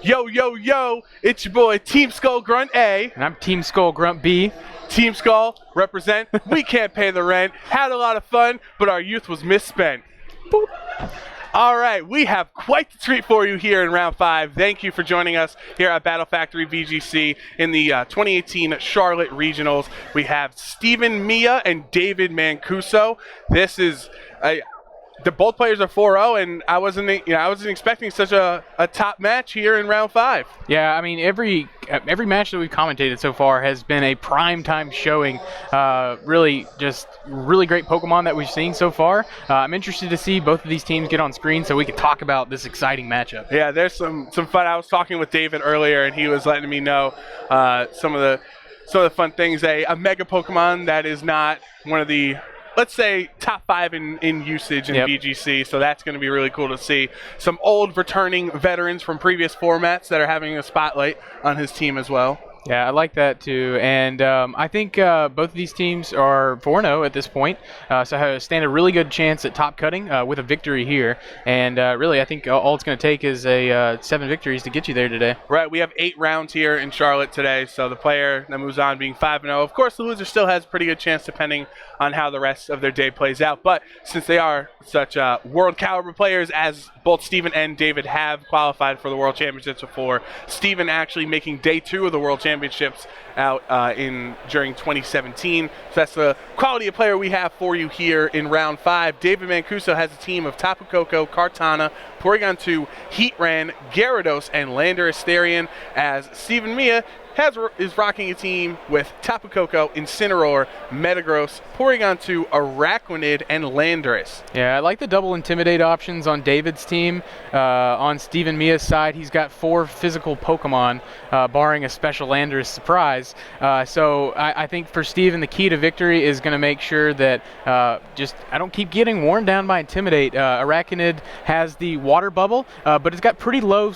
Yo, yo, yo, it's your boy Team Skull Grunt A. And I'm Team Skull Grunt B. Team Skull, represent. We can't pay the rent. Had a lot of fun, but our youth was misspent. Boop. All right, we have quite the treat for you here in round 5. Thank you for joining us here at Battle Factory VGC in the 2018 Charlotte Regionals. We have Stephen Mia and David Mancuso. This is both players are 4-0, and I wasn't expecting such a top match here in round 5. Yeah, I mean every match that we've commentated so far has been a prime time showing. Really great Pokemon that we've seen so far. I'm interested to see both of these teams get on screen so we can talk about this exciting matchup. Yeah, there's some fun. I was talking with David earlier, and he was letting me know some of the fun things. A Mega Pokemon that is not one of the, let's say, top 5 in usage in VGC, so that's going to be really cool to see. Some old returning veterans from previous formats that are having a spotlight on his team as well. Yeah, I like that too, and I think both of these teams are 4-0 at this point, so stand a really good chance at top cutting with a victory here. And really, I think all it's going to take is 7 victories to get you there today. Right, we have 8 rounds here in Charlotte today, so the player that moves on being 5-0. Of course, the loser still has a pretty good chance depending on how the rest of their day plays out. But since they are such world caliber players, as both Steven and David have qualified for the World Championships before, Steven actually making day 2 of the World Championships out during 2017. So that's the quality of player we have for you here in round 5. David Mancuso has a team of Tapu Koko, Kartana, Porygon 2, Heatran, Gyarados, and Lander Asterion, as Steven Mia is rocking a team with Tapu Koko, Incineroar, Metagross, Porygon 2, Araquanid, and Landorus. Yeah, I like the double Intimidate options on David's team. On Steven Mia's side, he's got 4 physical Pokemon, barring a special Landorus surprise. So I think for Steven, the key to victory is going to make sure that I don't keep getting worn down by Intimidate. Araquanid has the Water Bubble, but it's got pretty low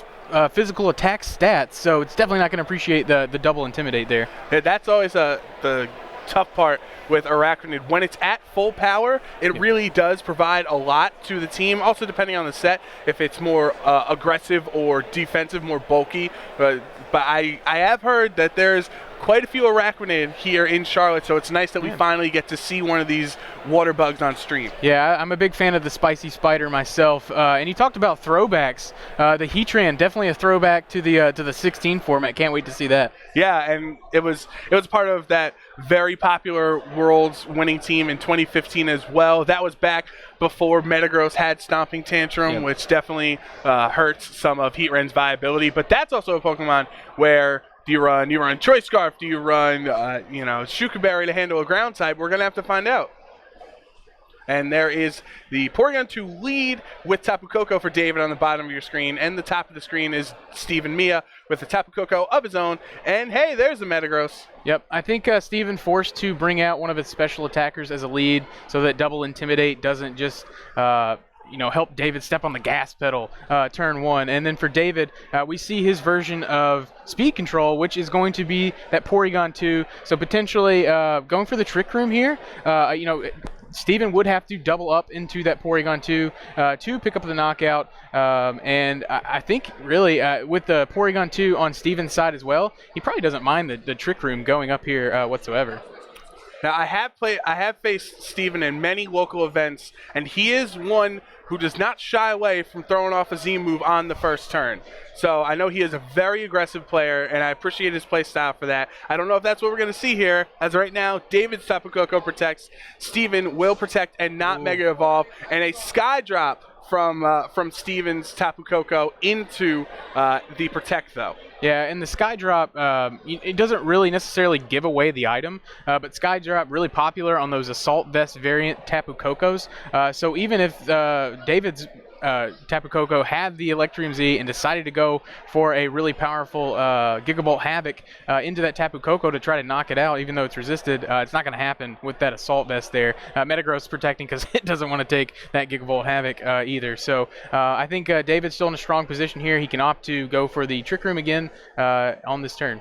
physical attack stats, so it's definitely not going to appreciate the double Intimidate there. Yeah, that's always the tough part with Araquanid. When it's at full power, it really does provide a lot to the team. Also, depending on the set, if it's more aggressive or defensive, more bulky. But I have heard that there's quite a few Araquanid here in Charlotte, so it's nice that we finally get to see one of these water bugs on stream. Yeah, I'm a big fan of the Spicy Spider myself. And you talked about throwbacks. The Heatran, definitely a throwback to the 16 format. Can't wait to see that. Yeah, and it was part of that very popular Worlds winning team in 2015 as well. That was back before Metagross had Stomping Tantrum, which definitely hurts some of Heatran's viability. But that's also a Pokemon where do you run Choice Scarf? Do you run, Shukaberry to handle a ground type? We're going to have to find out. And there is the Porygon 2 lead with Tapu Koko for David on the bottom of your screen. And the top of the screen is Steven Mia with the Tapu Koko of his own. And, hey, there's the Metagross. Yep, I think Steven forced to bring out one of his special attackers as a lead so that double Intimidate doesn't just help David step on the gas pedal turn 1. And then for David, we see his version of Speed Control, which is going to be that Porygon 2. So potentially going for the Trick Room here. Steven would have to double up into that Porygon 2 to pick up the knockout. And I think really with the Porygon 2 on Steven's side as well, he probably doesn't mind the Trick Room going up here whatsoever. Now, I have faced Steven in many local events, and he is one who does not shy away from throwing off a Z move on the first turn. So I know he is a very aggressive player, and I appreciate his play style for that. I don't know if that's what we're going to see here. As of right now, David's Tapu Koko protects. Steven will protect and not Mega Evolve. And a Sky Drop from Steven's Tapu Koko into the Protect, though. Yeah, and the Sky Drop, it doesn't really necessarily give away the item, but Sky Drop really popular on those Assault Vest variant Tapu Kokos. So even if David's Tapu Koko had the Electrium Z and decided to go for a really powerful Gigabolt Havoc into that Tapu Koko to try to knock it out, even though it's resisted, it's not going to happen with that Assault Vest there. Metagross protecting because it doesn't want to take that Gigabolt Havoc either. So I think David's still in a strong position here. He can opt to go for the Trick Room again on this turn.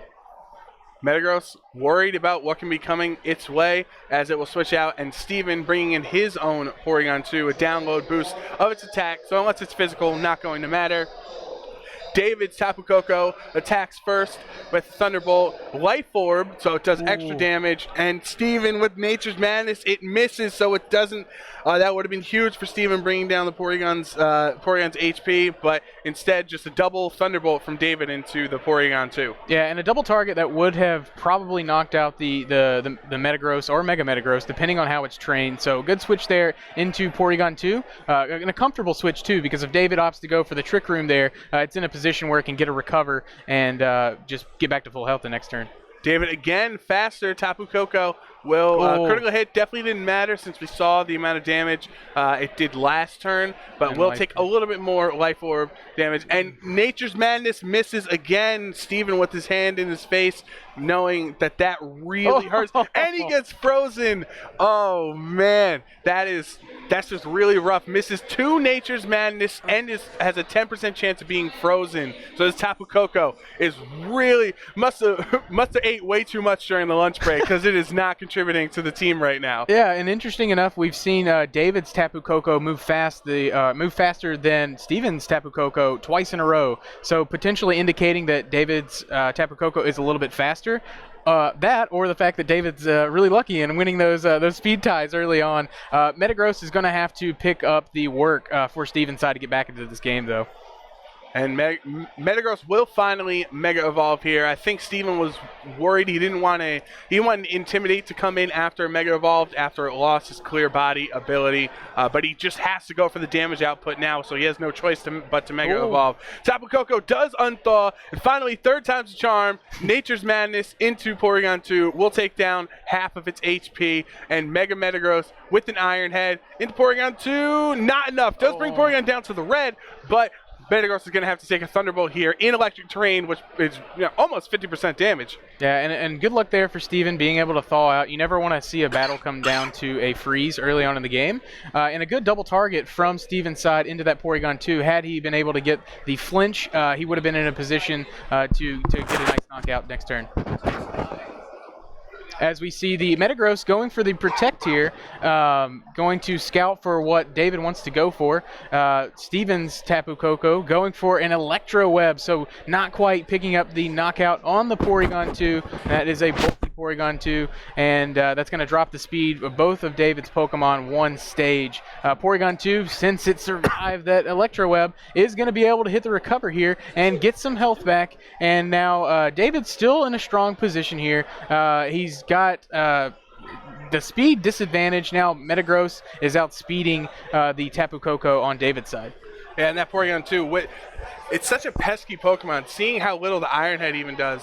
Metagross worried about what can be coming its way as it will switch out, and Steven bringing in his own Porygon 2, a download boost of its attack, so unless it's physical, not going to matter. David's Tapu Koko attacks first with Thunderbolt, Life Orb, so it does extra damage, and Steven with Nature's Madness, it misses, so it doesn't. That would have been huge for Steven bringing down the Porygon's HP, but instead just a double Thunderbolt from David into the Porygon 2. Yeah, and a double target that would have probably knocked out the Metagross or Mega Metagross, depending on how it's trained. So good switch there into Porygon 2, and a comfortable switch too, because if David opts to go for the Trick Room there, it's in a position where it can get a recover and just get back to full health the next turn. David again faster. Tapu Koko will critical hit definitely didn't matter since we saw the amount of damage it did last turn, but And will take a little bit more Life Orb damage. And Nature's Madness misses again. Steven with his hand in his face, knowing that really hurts, and he gets frozen. Oh man, that's just really rough. Misses 2 Nature's Madness and has a 10% chance of being frozen. So this Tapu Koko is really must have ate way too much during the lunch break, because it is not contributing to the team right now. Yeah, and interesting enough, we've seen David's Tapu Koko move faster than Steven's Tapu Koko twice in a row. So potentially indicating that David's Tapu Koko is a little bit faster. That, or the fact that David's really lucky in winning those speed ties early on. Metagross is going to have to pick up the work for Steven's side to get back into this game, though. And Metagross will finally Mega Evolve here. I think Steven was worried. He didn't want to Intimidate to come in after Mega Evolved, after it lost his clear body ability. But he just has to go for the damage output now, so he has no choice but to Mega Evolve. Tapu Koko does unthaw, and finally, 3rd time's the charm. Nature's Madness into Porygon 2 will take down half of its HP, and Mega Metagross with an Iron Head into Porygon 2. Not enough. Does bring Porygon down to the red, but Metagross is going to have to take a Thunderbolt here in electric terrain, which is almost 50% damage. Yeah, and good luck there for Steven being able to thaw out. You never want to see a battle come down to a freeze early on in the game. And a good double target from Steven's side into that Porygon 2. Had he been able to get the flinch, he would have been in a position to get a nice knockout next turn. As we see the Metagross going for the Protect here, going to scout for what David wants to go for. Steven's Tapu Koko going for an Electro Web, so not quite picking up the knockout on the Porygon 2. That is a bulky Porygon 2, and that's going to drop the speed of both of David's Pokemon 1 stage. Porygon 2, since it survived that Electro Web, is going to be able to hit the recover here and get some health back. And now David's still in a strong position here. He's got the speed disadvantage. Now Metagross is outspeeding the Tapu Koko on David's side. Yeah, and that Porygon 2, it's such a pesky Pokemon. Seeing how little the Iron Head even does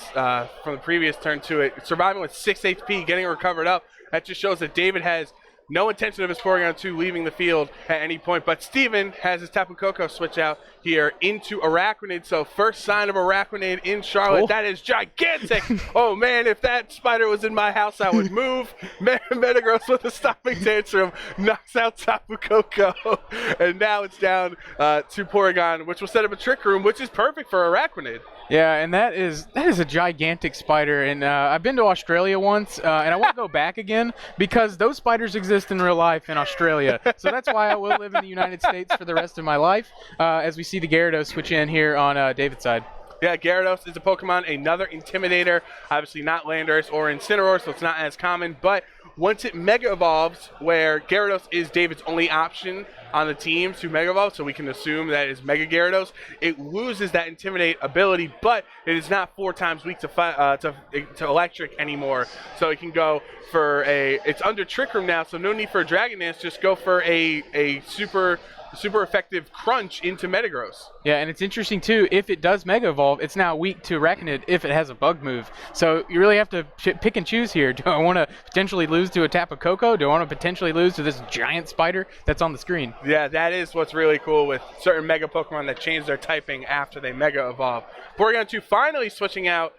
from the previous turn to it, surviving with 6 HP, getting recovered up, that just shows that David has no intention of his Porygon 2 leaving the field at any point. But Steven has his Tapu Koko switch out here into Araquanid. So first sign of Araquanid in Charlotte. That is gigantic. Oh, man, if that spider was in my house, I would move. Metagross with a stopping tantrum knocks out Tapu Koko. And now it's down to Porygon, which will set up a Trick Room, which is perfect for Araquanid. Yeah, and that is a gigantic spider, and I've been to Australia once, and I won't go back again because those spiders exist in real life in Australia. So that's why I will live in the United States for the rest of my life, as we see the Gyarados switch in here on David's side. Yeah, Gyarados is a Pokemon, another Intimidator, obviously not Landorus or Incineroar, so it's not as common, but once it Mega Evolves, where Gyarados is David's only option on the team to Mega Evolve, so we can assume that is Mega Gyarados, it loses that Intimidate ability, but it is not 4 times weak to Electric anymore, so it can go for it's under Trick Room now, so no need for a Dragon Dance, just go for a super effective crunch into Metagross. Yeah, and it's interesting too, if it does Mega Evolve, it's now weak to Araquanid if it has a bug move. So you really have to pick and choose here. Do I want to potentially lose to a Tapu Koko? Do I want to potentially lose to this giant spider that's on the screen? Yeah, that is what's really cool with certain Mega Pokemon that change their typing after they Mega Evolve. Porygon 2 finally switching out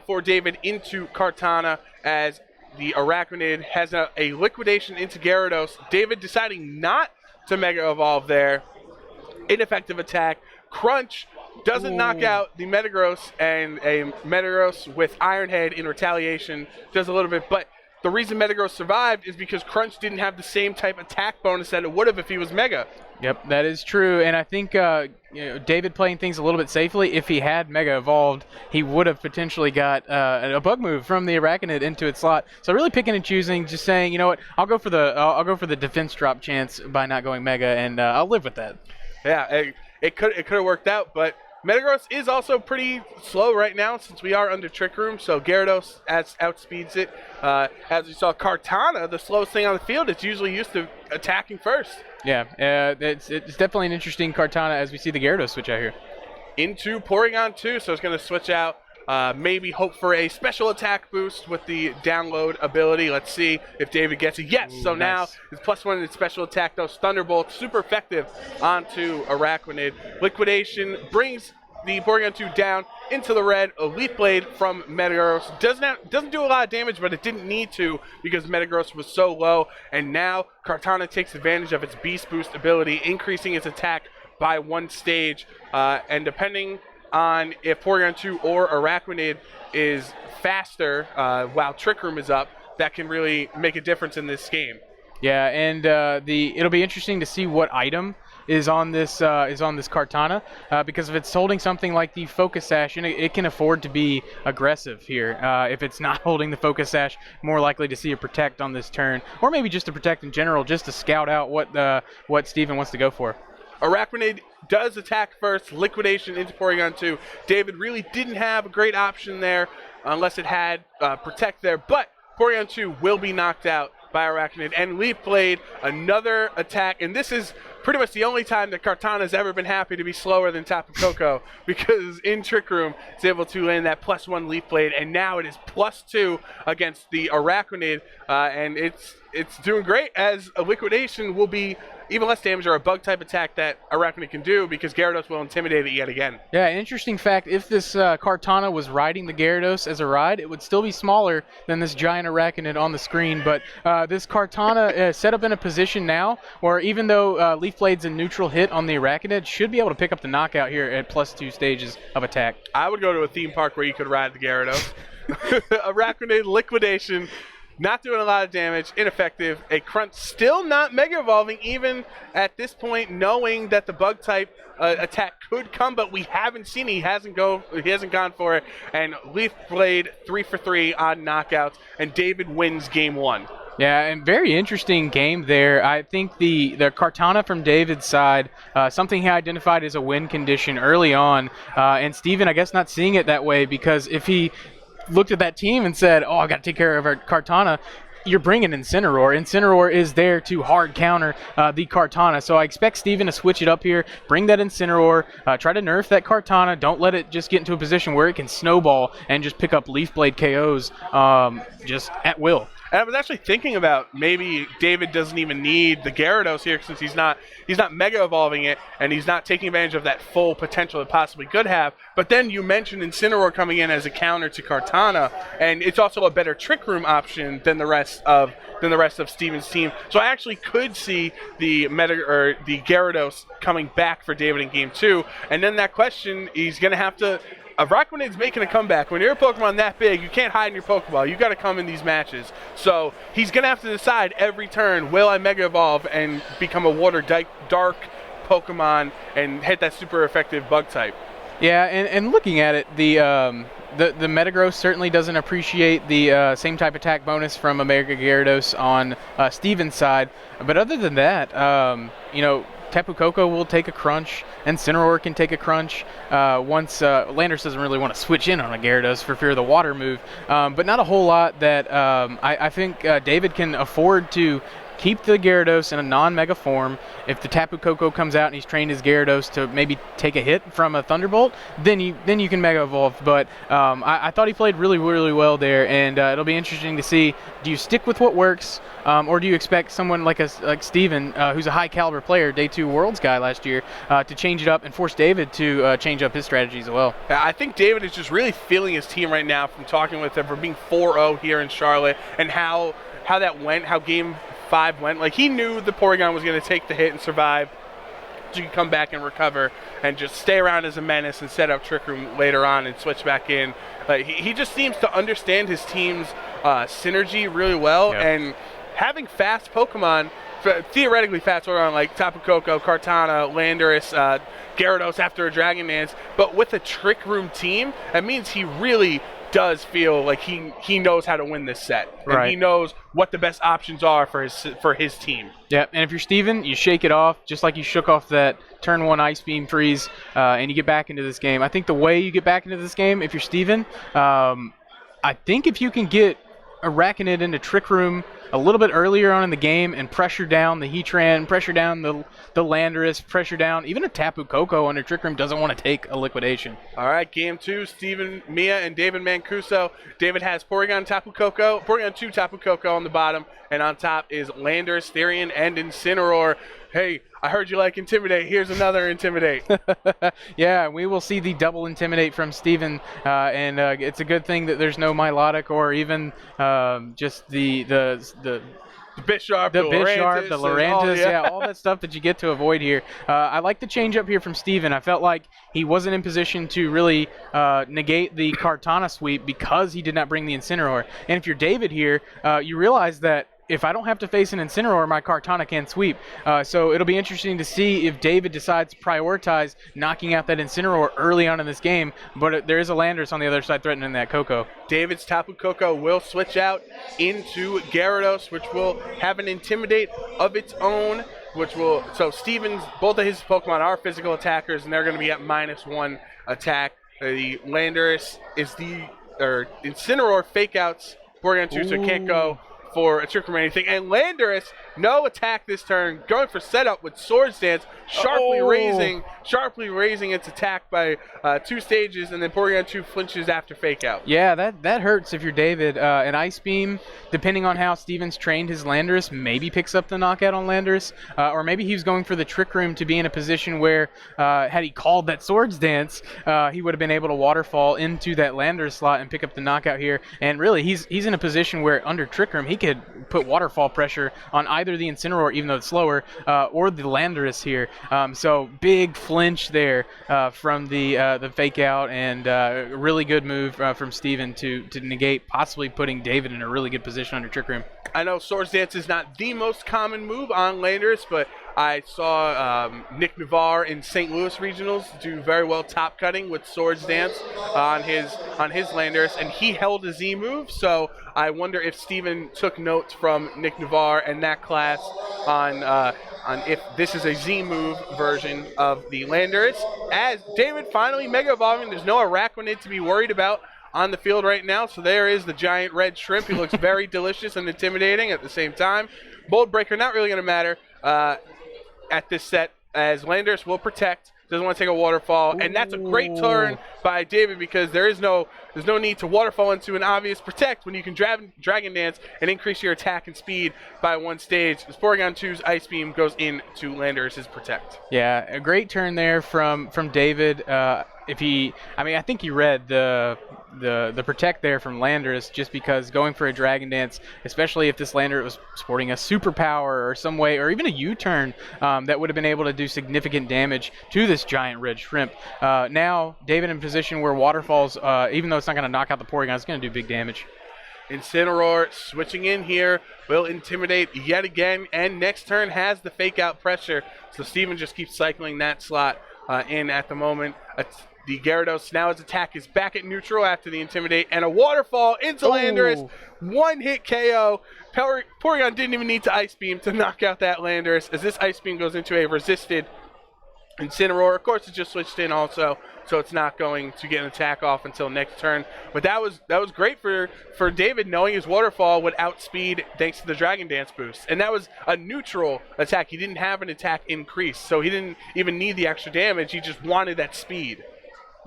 for David into Kartana as the Araquanid has a liquidation into Gyarados. David deciding not to Mega Evolve there. Ineffective attack. Crunch doesn't knock out the Metagross, and a Metagross with Iron Head in retaliation does a little bit, but the reason Metagross survived is because Crunch didn't have the same type attack bonus that it would have if he was Mega. Yep, that is true, and I think David playing things a little bit safely. If he had Mega Evolved, he would have potentially got a bug move from the Arachnid into its slot. So really picking and choosing, just saying, you know what, I'll go for the defense drop chance by not going Mega, and I'll live with that. Yeah, it could have worked out, but Metagross is also pretty slow right now since we are under Trick Room, so Gyarados outspeeds it. As we saw, Kartana, the slowest thing on the field, it's usually used to attacking first. Yeah, it's definitely an interesting Kartana as we see the Gyarados switch out here. Into Porygon 2, so it's going to switch out. Maybe hope for a special attack boost with the download ability. Let's see if David gets it. Yes, so nice. now it's +1 in special attack. Those Thunderbolts, super effective onto Arachnid. Liquidation brings the Porygon 2 down into the red. A Leaf Blade from Metagross. Doesn't do a lot of damage, but it didn't need to because Metagross was so low. And now Kartana takes advantage of its Beast Boost ability, increasing its attack by 1 stage. And depending on if Porygon 2 or Arachnid is faster while Trick Room is up, that can really make a difference in this game. Yeah, and it'll be interesting to see what item is on this Kartana because if it's holding something like the Focus Sash, it can afford to be aggressive here. If it's not holding the Focus Sash, more likely to see a Protect on this turn, or maybe just a Protect in general, just to scout out what Steven wants to go for. Arachnid does attack first, Liquidation into Porygon 2. David really didn't have a great option there unless it had Protect there, but Porygon 2 will be knocked out by Arachnid. And Leaf Blade, another attack, and this is pretty much the only time that Kartana has ever been happy to be slower than Tapu Koko because in Trick Room, it's able to land that +1 Leaf Blade, and now it is +2 against the Arachnid, and it's doing great as a Liquidation will be even less damage or a bug type attack that Arachnid can do because Gyarados will intimidate it yet again. Yeah, an interesting fact, if this Kartana was riding the Gyarados as a ride, it would still be smaller than this giant Arachnid on the screen, but this Kartana is set up in a position now where even though Leaf Blade's a neutral hit on the Arachnid, should be able to pick up the knockout here at +2 stages of attack. I would go to a theme park where you could ride the Gyarados. Arachnid, Liquidation, not doing a lot of damage, ineffective. A Crunch still not Mega Evolving, even at this point, knowing that the bug type attack could come, but we haven't seen it. He hasn't gone for it. And Leaf Blade 3 for 3 on knockouts, and David wins game 1. Yeah, and very interesting game there. I think the Kartana from David's side, something he identified as a win condition early on, and Steven, I guess, not seeing it that way because if he looked at that team and said, oh, I got to take care of our Kartana, you're bringing Incineroar. Incineroar is there to hard counter the Kartana. So I expect Steven to switch it up here, bring that Incineroar, try to nerf that Kartana. Don't let it just get into a position where it can snowball and just pick up Leaf Blade KOs just at will. And I was actually thinking about maybe David doesn't even need the Gyarados here since he's not Mega Evolving it and he's not taking advantage of that full potential it possibly could have. But then you mentioned Incineroar coming in as a counter to Kartana, and it's also a better Trick Room option than the rest of Steven's team. So I actually could see the Gyarados coming back for David in game 2. And then that question, he's going to have to. Arachnid's making a comeback. When you're a Pokemon that big, you can't hide in your Pokeball. You got to come in these matches. So he's going to have to decide every turn, will I Mega Evolve and become a Water Dark Pokemon and hit that super effective bug type? Yeah, and looking at it, the Metagross certainly doesn't appreciate the same type attack bonus from Omega Gyarados on Steven's side. But other than that, Tapu Koko will take a crunch, and Incineroar can take a crunch once Landers doesn't really want to switch in on a Gyarados for fear of the water move. But not a whole lot that I think David can afford to keep the Gyarados in a non-Mega form. If the Tapu Koko comes out and he's trained his Gyarados to maybe take a hit from a Thunderbolt, then you can Mega Evolve. But I thought he played really, really well there, and it'll be interesting to see, do you stick with what works, or do you expect someone like Steven, who's a high-caliber player, Day 2 Worlds guy last year, to change it up and force David to change up his strategies as well? I think David is just really feeling his team right now from talking with him, from being 4-0 here in Charlotte, and how that went, how Game 5 went. Like, he knew the Porygon was going to take the hit and survive. so you can come back and recover and just stay around as a menace and set up Trick Room later on and switch back in. He just seems to understand his team's synergy really well, and having fast Pokemon, theoretically fast Pokemon like Tapu Koko, Kartana, Landorus, Gyarados after a Dragon Dance, but with a Trick Room team, that means he really does feel like he knows how to win this set, and he knows what the best options are for his team. Yeah, and if you're Steven, you shake it off just like you shook off that turn 1 Ice Beam freeze, and you get back into this game. I think the way you get back into this game, if you're Steven, I think if you can get Araquanid into Trick Room a little bit earlier on in the game and pressure down the Heatran, pressure down the Landorus, pressure down even a Tapu Koko under Trick Room doesn't want to take a liquidation. All right, game 2, Steven Mia and David Mancuso. David has Porygon 2 Tapu Koko on the bottom, and on top is Landorus, Therian, and Incineroar. Hey, I heard you like Intimidate. Here's another Intimidate. Yeah, we will see the double Intimidate from Steven, and it's a good thing that there's no Milotic or even just the Bisharp, the Lurantis, all that stuff that you get to avoid here. I like the change up here from Steven. I felt like he wasn't in position to really negate the Kartana sweep because he did not bring the Incineroar. And if you're David here, you realize that if I don't have to face an Incineroar, my Kartana can sweep. So it'll be interesting to see if David decides to prioritize knocking out that Incineroar early on in this game, but there is a Landorus on the other side threatening that Koko. David's Tapu Koko will switch out into Gyarados, which will have an Intimidate of its own, so Steven's, both of his Pokemon are physical attackers, and they're going to be at -1 attack. The Landorus is Incineroar fake outs Porygon 2, so it can't go for a Trick Room or anything. And Landorus, no attack this turn, going for setup with Swords Dance, sharply raising its attack by 2 stages, and then Porygon 2 flinches after fake out. Yeah, that hurts if you're David. An Ice Beam, depending on how Steven's trained his Landorus, maybe picks up the knockout on Landorus, or maybe he was going for the Trick Room to be in a position where, had he called that Swords Dance, he would have been able to waterfall into that Landorus slot and pick up the knockout here. And really, he's in a position where under Trick Room, he could put waterfall pressure on either the Incineroar, even though it's slower, or the Landorus here. So big flinch there from the fake out, and really good move from Steven to negate possibly putting David in a really good position under Trick Room. I know Swords Dance is not the most common move on Landorus, but I saw Nick Navarre in St. Louis Regionals do very well top cutting with Swords Dance on his Landorus, and he held a Z move, so I wonder if Steven took notes from Nick Navarre and that class on if this is a Z move version of the Landorus. As David finally Mega Evolving, there's no Araquanid to be worried about on the field right now, so there is the giant red shrimp. He looks very delicious and intimidating at the same time. Bold Breaker not really going to matter at this set, as Landorus will protect, doesn't want to take a waterfall. And that's a great turn by David, because there's no need to waterfall into an obvious protect when you can Dragon Dance and increase your attack and speed by 1 stage. This Porygon 2's Ice Beam goes into Landorus' protect. Yeah, a great turn there from David. I think he read the protect there from Landorus, just because going for a Dragon Dance, especially if this Landorus was sporting a superpower or some way, or even a U-turn, that would have been able to do significant damage to this giant red shrimp. Now David in position where waterfalls, even though it's not going to knock out the Porygon, it's going to do big damage. Incineroar switching in here will intimidate yet again, and next turn has the fake out pressure, so Steven just keeps cycling that slot in at the moment. The Gyarados, now his attack is back at neutral after the Intimidate, and a waterfall into Landorus. 1-hit KO. Porygon didn't even need to Ice Beam to knock out that Landorus, as this Ice Beam goes into a resisted Incineroar. Of course, it just switched in also, so it's not going to get an attack off until next turn. But that was great for David, knowing his waterfall would outspeed thanks to the Dragon Dance boost. And that was a neutral attack. He didn't have an attack increase, so he didn't even need the extra damage. He just wanted that speed.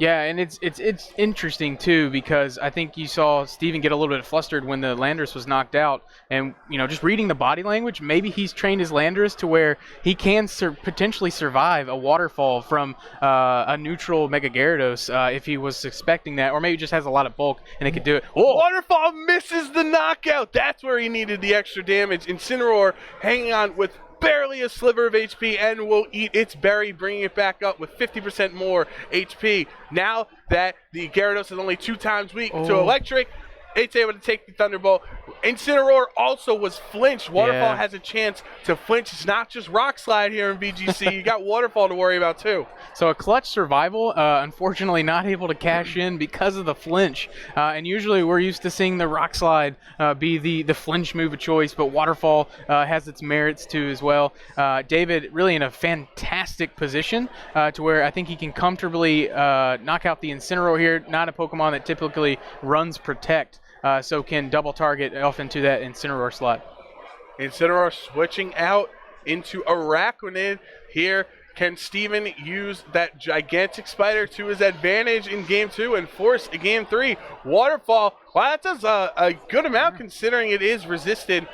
Yeah, and it's interesting too, because I think you saw Steven get a little bit flustered when the Landorus was knocked out, and just reading the body language, maybe he's trained his Landorus to where he can potentially survive a waterfall from a neutral Mega Gyarados if he was expecting that, or maybe just has a lot of bulk and it could do it. Oh, waterfall misses the knockout. That's where he needed the extra damage. Incineroar hanging on with barely a sliver of HP and will eat its berry, bringing it back up with 50% more HP. Now that the Gyarados is only 2 times weak to electric, it's able to take the Thunderbolt. Incineroar also was flinched. Waterfall has a chance to flinch. It's not just Rock Slide here in VGC. You got Waterfall to worry about too. So a clutch survival, unfortunately not able to cash in because of the flinch. And usually we're used to seeing the Rock Slide be the flinch move of choice, but Waterfall has its merits too as well. David really in a fantastic position to where I think he can comfortably knock out the Incineroar here. Not a Pokemon that typically runs Protect. So can double target off into that Incineroar slot. Incineroar switching out into Araquanid here. Can Steven use that gigantic spider to his advantage in Game 2 and force a Game 3? Waterfall, wow, that does a good amount considering it is resisted,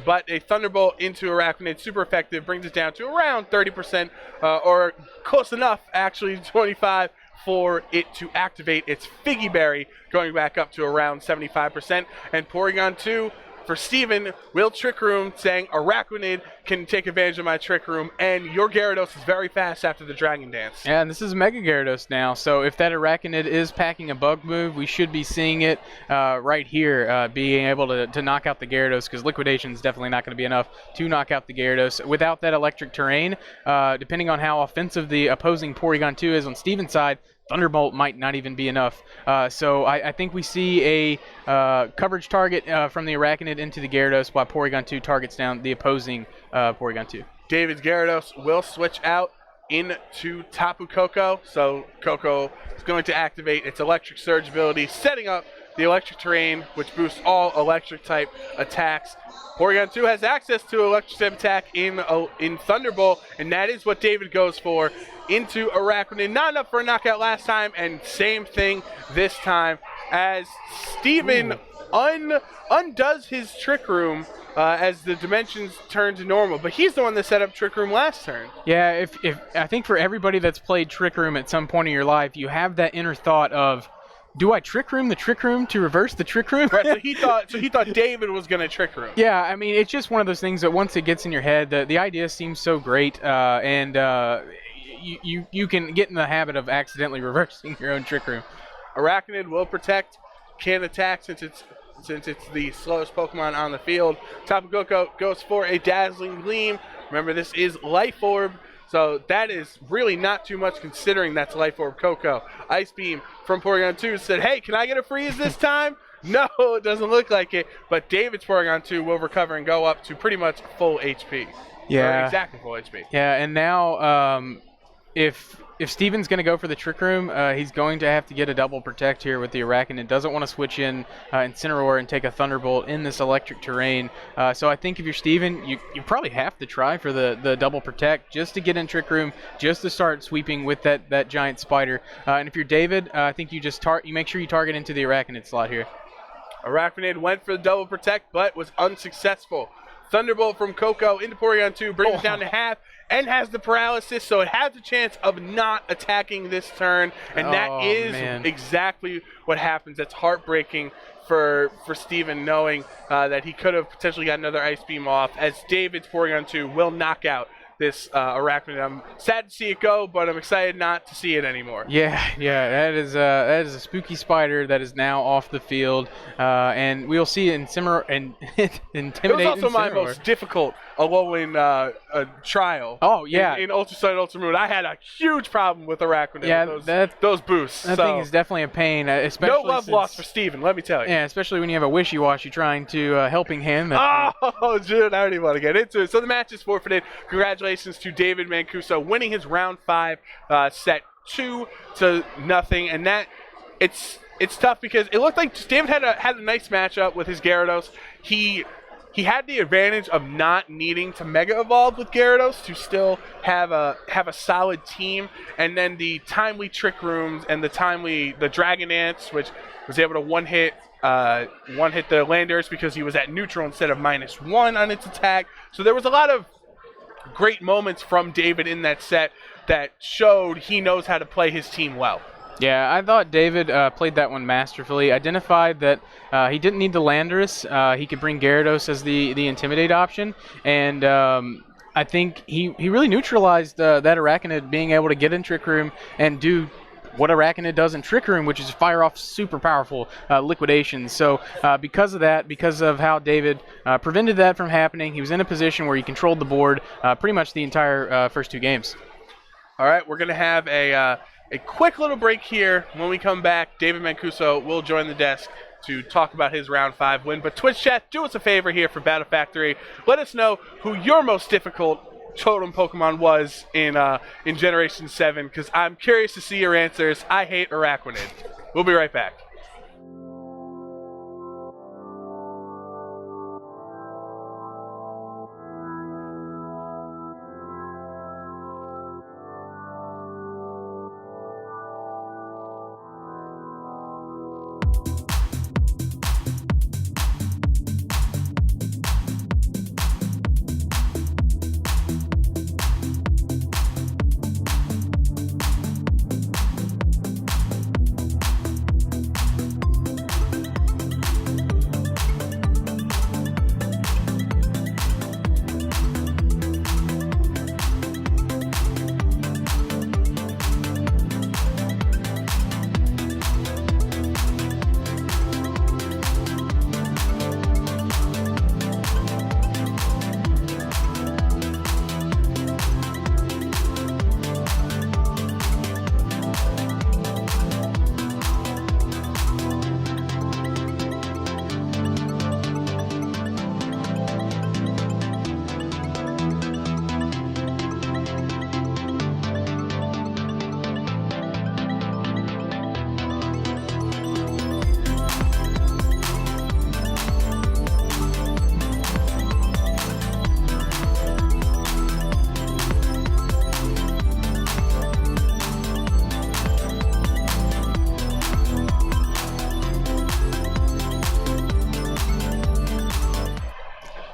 but a Thunderbolt into Araquanid, super effective, brings it down to around 30%, or close enough, actually, 25 for it to activate its Figgy Berry, going back up to around 75%. And Porygon 2 for Steven will Trick Room, saying Araquanid can take advantage of my Trick Room, and your Gyarados is very fast after the Dragon Dance. Yeah, and this is Mega Gyarados now, so if that Araquanid is packing a bug move, we should be seeing it right here, being able to knock out the Gyarados, because Liquidation is definitely not going to be enough to knock out the Gyarados. Without that electric terrain, depending on how offensive the opposing Porygon 2 is on Steven's side, Thunderbolt might not even be enough. So I think we see a coverage target from the Araquanid into the Gyarados, while Porygon 2 targets down the opposing Porygon 2. David's Gyarados will switch out into Tapu Koko. So Koko is going to activate its Electric Surge ability, setting up the electric terrain, which boosts all electric type attacks. Porygon 2 has access to electric type attack in Thunderbolt, and that is what David goes for into Araquanid. Not enough for a knockout last time, and same thing this time as Steven undoes his Trick Room as the dimensions turn to normal. But he's the one that set up Trick Room last turn. Yeah, if I think for everybody that's played Trick Room at some point in your life, you have that inner thought of, do I Trick Room the Trick Room to reverse the Trick Room? Right, so he thought David was going to Trick Room. Yeah, I mean, it's just one of those things that once it gets in your head, the idea seems so great, and you can get in the habit of accidentally reversing your own Trick Room. Araquanid will protect, can attack since it's the slowest Pokemon on the field. Tapu Koko goes for a Dazzling Gleam. Remember, this is Life Orb, so that is really not too much considering that's Life Orb Koko. Ice Beam from Porygon 2 said, hey, can I get a freeze this time? No, it doesn't look like it, but David's Porygon 2 will recover and go up to pretty much full HP. Yeah. Or exactly full HP. Yeah, and now if Steven's going to go for the Trick Room, he's going to have to get a double protect here with the Araquanid. Doesn't want to switch in Incineroar and take a Thunderbolt in this electric terrain. So I think if you're Steven, you probably have to try for the double protect just to get in Trick Room, just to start sweeping with that giant spider. And if you're David, I think you just you make sure you target into the Araquanid slot here. Araquanid went for the double protect, but was unsuccessful. Thunderbolt from Koko into Porygon 2 brings it down to half and has the paralysis, so it has a chance of not attacking this turn, and that is exactly what happens. That's heartbreaking for Steven, knowing that he could have potentially got another Ice Beam off, as David's Porygon 2 will knock out this Araquanid. I'm sad to see it go, but I'm excited not to see it anymore. Yeah, that is a spooky spider that is now off the field, and we'll see Intimidate. It was also my most difficult Alolan trial. Oh yeah, in Ultra Sun, Ultra Moon, I had a huge problem with Araquanid. Yeah, those boosts. That thing is definitely a pain. Especially no love lost for Steven, let me tell you. Yeah, especially when you have a wishy-washy trying to helping hand. Oh, June, I don't even want to get into it. So the match is forfeited. Congratulations to David Mancuso winning his round 5 set 2-0, and that it's tough because it looked like David had a nice matchup with his Gyarados. He had the advantage of not needing to Mega Evolve with Gyarados to still have a solid team, and then the timely Trick Rooms and the Dragon Dance, which was able to one hit the Landorus because he was at neutral instead of -1 on its attack. So there was a lot of great moments from David in that set that showed he knows how to play his team well. Yeah, I thought David played that one masterfully. Identified that he didn't need the Landorus. He could bring Gyarados as the Intimidate option, and I think he really neutralized that Arachnid being able to get in Trick Room and do what Arachnid does in Trick Room, which is fire off super powerful liquidations. So because of that, because of how David prevented that from happening, he was in a position where he controlled the board pretty much the entire first 2 games. All right, we're going to have a quick little break here. When we come back, David Mancuso will join the desk to talk about his round 5 win. But Twitch chat, do us a favor here for Battle Factory. Let us know who your most difficult totem Pokemon was in Generation 7, because I'm curious to see your answers. I hate Arachnid. We'll be right back.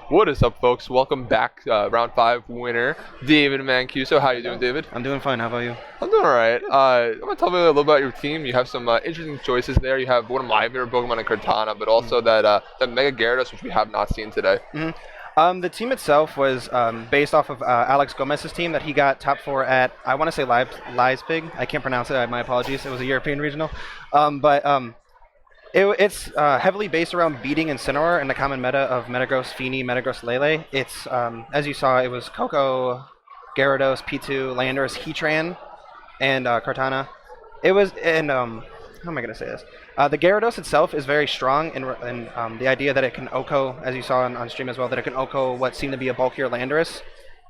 What is up, folks? Welcome back, round 5 winner, David Mancuso. How you doing, David? I'm doing fine. How about you? I'm doing all right. I'm going to tell you a little about your team. You have some interesting choices there. You have one of my favorite Pokemon in Cortana, but also that Mega Gyarados, which we have not seen today. The team itself was based off of Alex Gomez's team that he got top 4 at, I want to say Leipzig. I can't pronounce it. My apologies. It was a European regional. It's heavily based around beating Incineroar in the common meta of Metagross Fini, Metagross Lele. It's, as you saw, it was Koko, Gyarados, P2, Landorus, Heatran, and Kartana. It was, and how am I going to say this? The Gyarados itself is very strong in the idea that it can OHKO, as you saw on stream as well, that it can OHKO what seemed to be a bulkier Landorus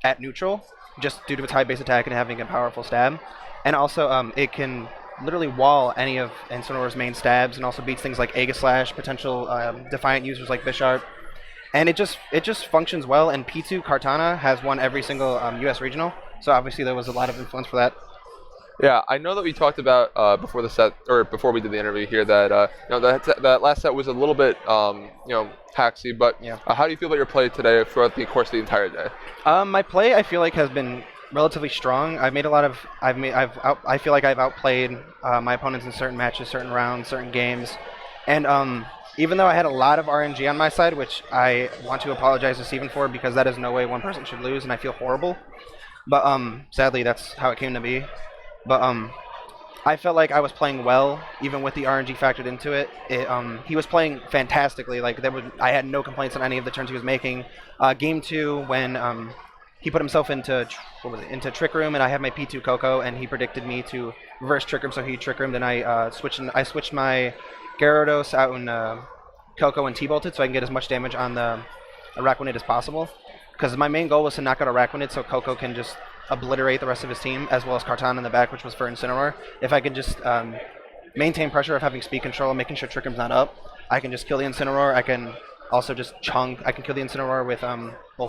at neutral, just due to its high base attack and having a powerful stab. And also, it can literally wall any of Incineroar's main stabs, and also beats things like Aegislash, potential Defiant users like Bisharp. And it just functions well, and P2 Kartana has won every single US regional, so obviously there was a lot of influence for that. Yeah, I know that we talked about before the set, or before we did the interview here, that that last set was a little bit hacksy, but yeah. How do you feel about your play today throughout the course of the entire day? My play, I feel like, has been relatively strong. I feel like I've outplayed my opponents in certain matches, certain rounds, certain games, and even though I had a lot of RNG on my side, which I want to apologize to Steven for, because that is no way one person should lose, and I feel horrible. But sadly, that's how it came to be. But I felt like I was playing well, even with the RNG factored into it. He was playing fantastically. Like I had no complaints on any of the turns he was making. Game 2, when he put himself into Trick Room, and I had my P2 Koko, and he predicted me to reverse Trick Room, so he Trick Roomed, and I switched my Gyarados out in Koko and T-Bolted, so I can get as much damage on the Arachnid as possible. Because my main goal was to knock out Arachnid, so Koko can just obliterate the rest of his team, as well as Kartana in the back, which was for Incineroar. If I could just maintain pressure of having speed control, making sure Trick Room's not up, I can just kill the Incineroar. I can also just chunk. I can kill the Incineroar with,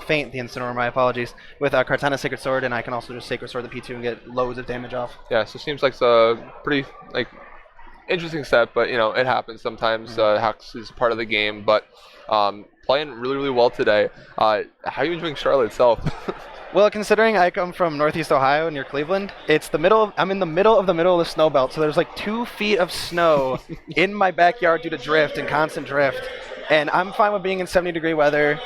feint the Incineroar, my apologies, with Kartana Sacred Sword, and I can also just Sacred Sword the P2 and get loads of damage off. Yeah, so it seems like it's a pretty, interesting set, but, it happens sometimes. Hacks is part of the game, but playing really, really well today. How are you enjoying Charlotte itself? Well, considering I come from Northeast Ohio near Cleveland, it's I'm in the middle of the snow belt, so there's like 2 feet of snow in my backyard due to drift and constant drift. And I'm fine with being in 70-degree weather.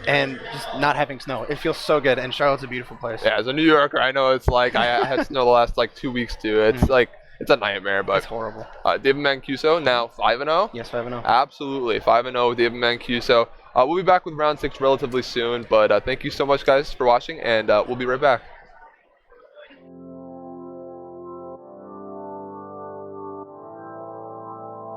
and just not having snow. It feels so good, and Charlotte's a beautiful place. Yeah, as a New Yorker, I know it's like I had snow the last like 2 weeks too. It's like it's a nightmare. But It's horrible. David Mancuso now 5-0. Yes, 5-0. Absolutely 5-0 with David Mancuso. We'll be back with round 6 relatively soon. But thank you so much, guys, for watching, and we'll be right back.